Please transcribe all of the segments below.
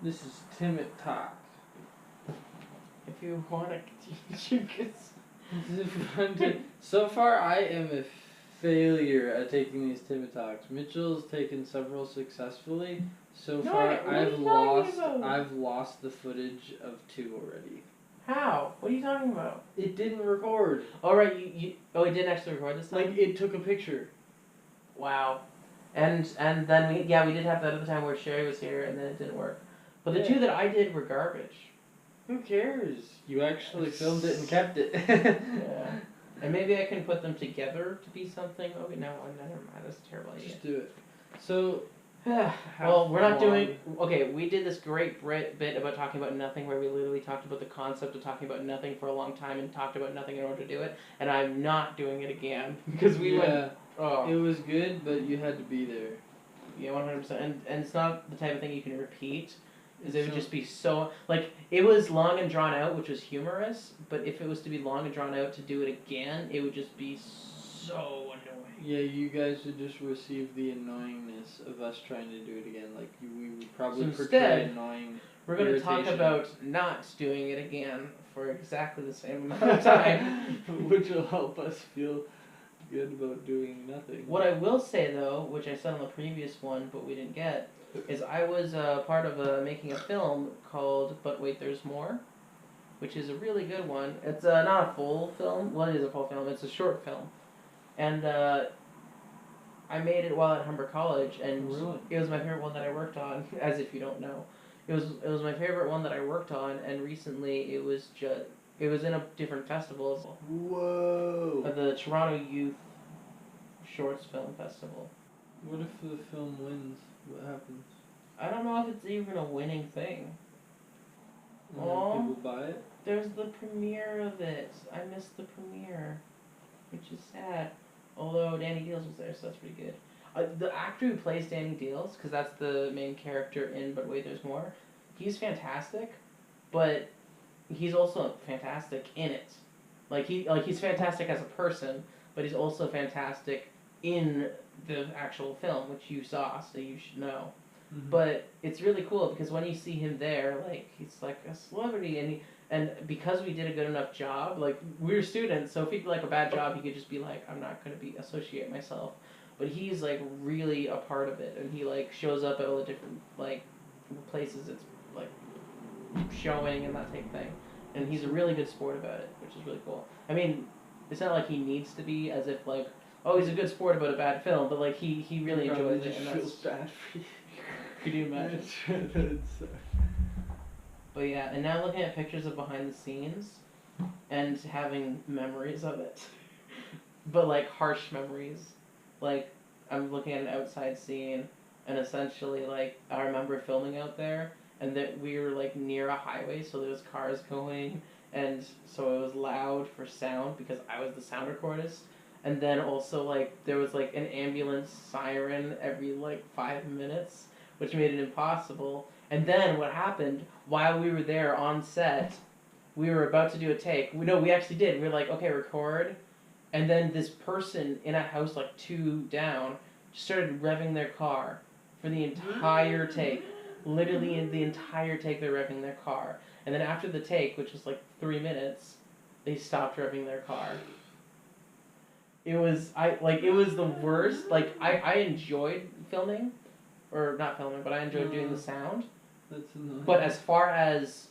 This is TimmiT Talk. If you want to teach, you can. So far, I am a failure at taking these TimmiT Talks. Mitchell's taken several successfully. So No, far, what are you talking about? I've lost the footage of 2 already. How? What are you talking about? It didn't record. Oh, right, it didn't actually record this time? Like, it took a picture. Wow. And then we did have that other time where Sherry was here and then it didn't work. But the 2 that I did were garbage. Who cares? You actually filmed it and kept it. Yeah. And maybe I can put them together to be something. Oh, no, never mind. That's a terrible idea. Just do it. So... well, we're not doing... Okay, we did this great bit about talking about nothing where we literally talked about the concept of talking about nothing for a long time and talked about nothing in order to do it. And I'm not doing it again. Because we went... Oh. It was good, but you had to be there. Yeah, 100%. And it's not the type of thing you can repeat. Because it would just be so... Like, it was long and drawn out, which was humorous. But if it was to be long and drawn out to do it again, it would just be so annoying. Yeah, you guys would just receive the annoyingness of us trying to do it again. Like, we would probably portray annoying we're going to talk about not doing it again for exactly the same amount of time. Which will help us feel good about doing nothing. What I will say, though, which I said on the previous one, but we didn't get, is I was part of making a film called But Wait, There's More, which is a really good one. It's not a full film. Well, it is a full film. It's a short film. And I made it while at Humber College, and it was my favorite one that I worked on, as if you don't know. It was my favorite one that I worked on, and recently it was in a different festival. Whoa! The Toronto Youth Shorts Film Festival. What if the film wins? What happens? I don't know if it's even a winning thing. People buy it? There's the premiere of it. I missed the premiere, which is sad. Although Danny Deals was there, so that's pretty good. The actor who plays Danny Deals, because that's the main character in But Wait, There's More, he's fantastic, but he's also fantastic in it. He's fantastic as a person, but he's also fantastic in the actual film, which you saw, so you should know. Mm-hmm. But it's really cool because when you see him there, he's like a celebrity, and because we did a good enough job, we were students, so if he did a bad job, he could just be like, I'm not going to associate myself. But he's really a part of it, and he shows up at all the different places it's showing and that type of thing. And he's a really good sport about it, which is really cool. I mean, it's not like he needs to be as if he's a good sport about a bad film, but he really enjoys it. And feels bad for you. Could you imagine? But yeah, and now looking at pictures of behind the scenes and having memories of it. But harsh memories. I'm looking at an outside scene and essentially I remember filming out there and that we were near a highway, so there was cars going, and so it was loud for sound because I was the sound recordist. And then also there was an ambulance siren every 5 minutes, which made it impossible. And then what happened, while we were there on set, we were about to do a take. We actually did. We were okay, record. And then this person in a house 2 down just started revving their car for the entire take. Literally in the entire take, they're revving their car. And then after the take, which was 3 minutes, they stopped revving their car. It was the worst. I enjoyed filming, or not filming, but I enjoyed doing the sound. That's annoying. But as far as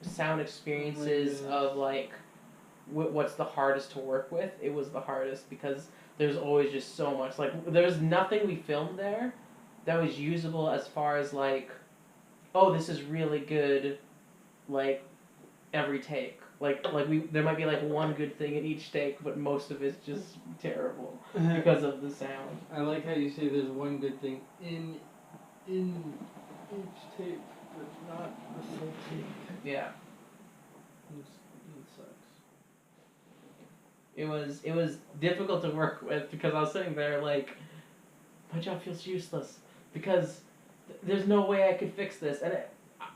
sound experiences of what's the hardest to work with, it was the hardest because there's always just so much. There's nothing we filmed there that was usable as far as this is really good, every take. There might be one good thing in each take, but most of it's just terrible because of the sound. I like how you say there's one good thing in each take, but not the full take. Yeah. It sucks. It was difficult to work with because I was sitting there my job feels useless because there's no way I could fix this, and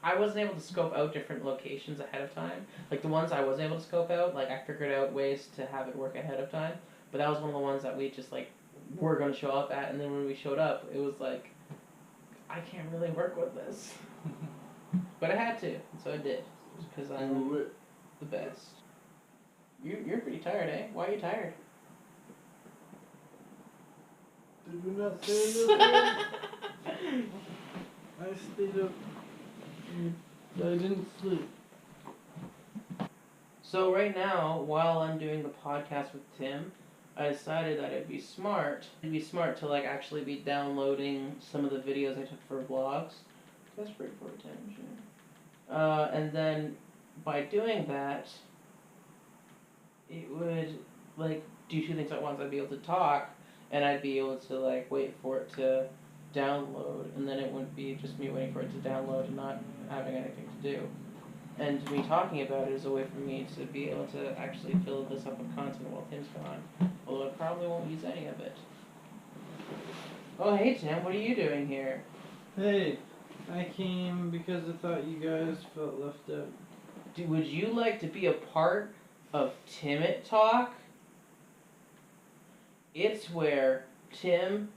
I wasn't able to scope out different locations ahead of time. The ones I was able to scope out, I figured out ways to have it work ahead of time, but that was one of the ones that we just were going to show up at, and then when we showed up, it was I can't really work with this. But I had to, so I did. Because I'm the best. You're pretty tired, eh? Why are you tired? Did we not say this again? I stayed up. I didn't sleep. So right now, while I'm doing the podcast with Tim, I decided that it'd be smart to like actually be downloading some of the videos I took for vlogs. That's pretty for attention. And then by doing that, it would like do two things at once. I'd be able to talk, and I'd be able to like wait for it to download, and then it wouldn't be just me waiting for it to download and not having anything to do. And me talking about it is a way for me to be able to actually fill this up with content while Tim's gone. Although I probably won't use any of it. Oh hey Tim, what are you doing here? Hey, I came because I thought you guys felt left out. Would you like to be a part of TimmiT Talk? It's where Tim,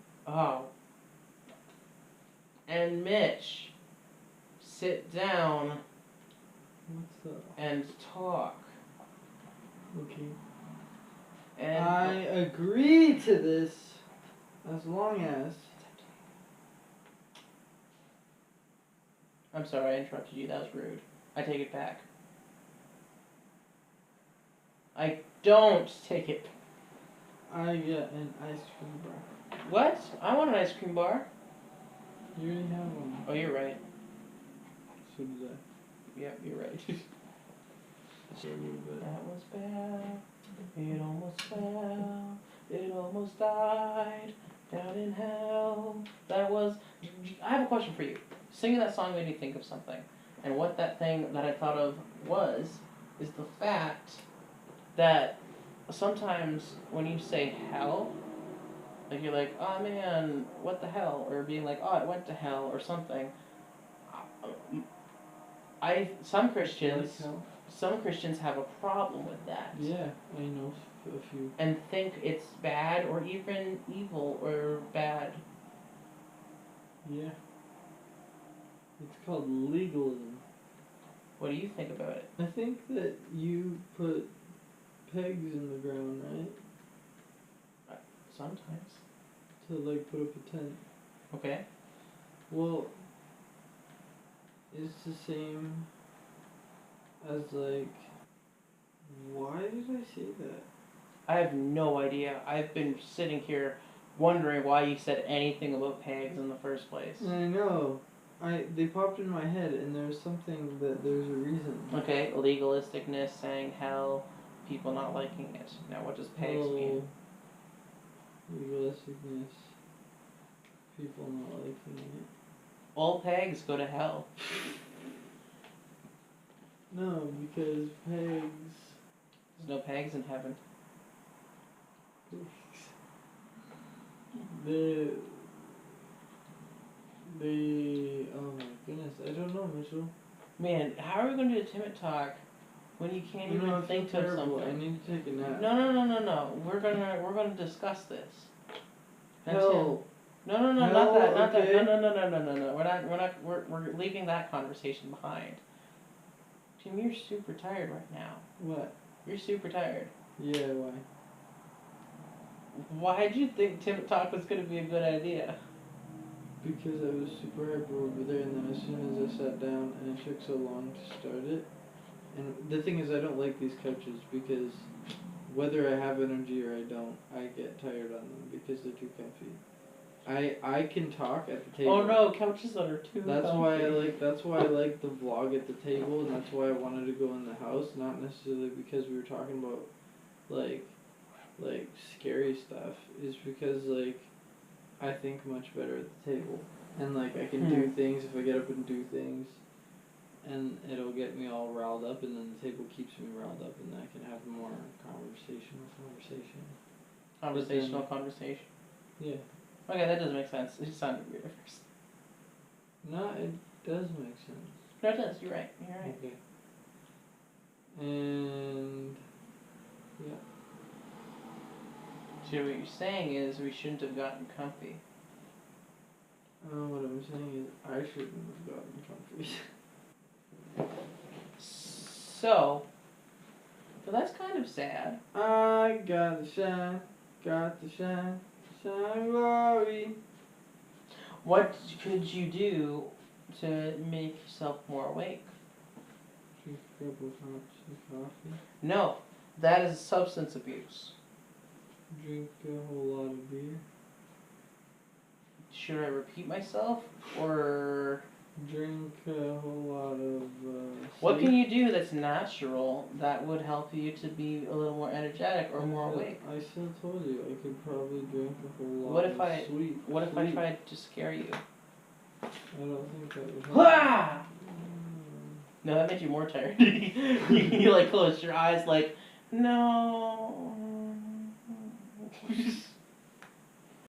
and Mitch sit down What's that? and talk. Okay. And I agree to this as long as. I'm sorry I interrupted you, that was rude. I take it back. I don't take it. I get an ice cream bar. What? I want an ice cream bar. You already have one. Oh, you're right. So did I. Yep, you're right. So but That was bad. It almost fell. It almost died. Down in hell. That was. I have a question for you. Singing that song made me think of something. And what that thing that I thought of is the fact that sometimes when you say hell, like you're like, oh man, what the hell? Or being like, oh, it went to hell or something. Some Christians have a problem with that. yeah, I know a few. And think it's bad or even evil or bad. Yeah. It's called legalism. What do you think about it? I think that you put pegs in the ground, right? Sometimes. To like put up a tent. Okay. Well, it's the same as like. Why did I say that? I have no idea. I've been sitting here wondering why you said anything about pegs in the first place. I know. They popped in my head, and there's something that there's a reason. Okay, legalisticness, saying hell, people not liking it. Now, what does pegs mean? Legalisticness, people not liking it. All pegs go to hell. No, because pegs. There's no pegs in heaven. Oh my goodness, I don't know, Mitchell. Man, how are we going to do a TimmiT Talk when you can't even think of something? I need to take a nap. No. We're gonna discuss this. Hell. No, not that. No. We're leaving that conversation behind. Tim, you're super tired right now. What? You're super tired. Yeah, why? Why did you think TimmiT Talk was gonna be a good idea? Because I was super hyper over there, and then as soon as I sat down, and it took so long to start it. And the thing is, I don't like these couches because whether I have energy or I don't, I get tired on them because they're too comfy. I can talk at the table. Oh no, couches that are too That's comfy. why I like the vlog at the table, and that's why I wanted to go in the house, not necessarily because we were talking about like scary stuff. Is because like I think much better at the table, and like I can do things if I get up and do things, and it'll get me all riled up, and then the table keeps me riled up, and I can have more conversation. Conversation. Yeah. Okay, that doesn't make sense. It just sounded weird at first. No, it does make sense. No, it does. You're right. Okay. And yeah. So what you're saying is we shouldn't have gotten comfy. What I'm saying is I shouldn't have gotten comfy. So, but that's kind of sad. I gotta shine, got to shine, shine glory. What could you do to make yourself more awake? Drink a couple cups of coffee. No, that is substance abuse. Drink a whole lot of beer. Should I repeat myself, or Drink a whole lot of what sleep. can you do that's natural that would help you to be a little more energetic or more awake? I still told you I could probably drink a whole lot What if of sweet. What if I tried to scare you? I don't think that would help. Ah! No, that made you more tired. you like closed your eyes like, no.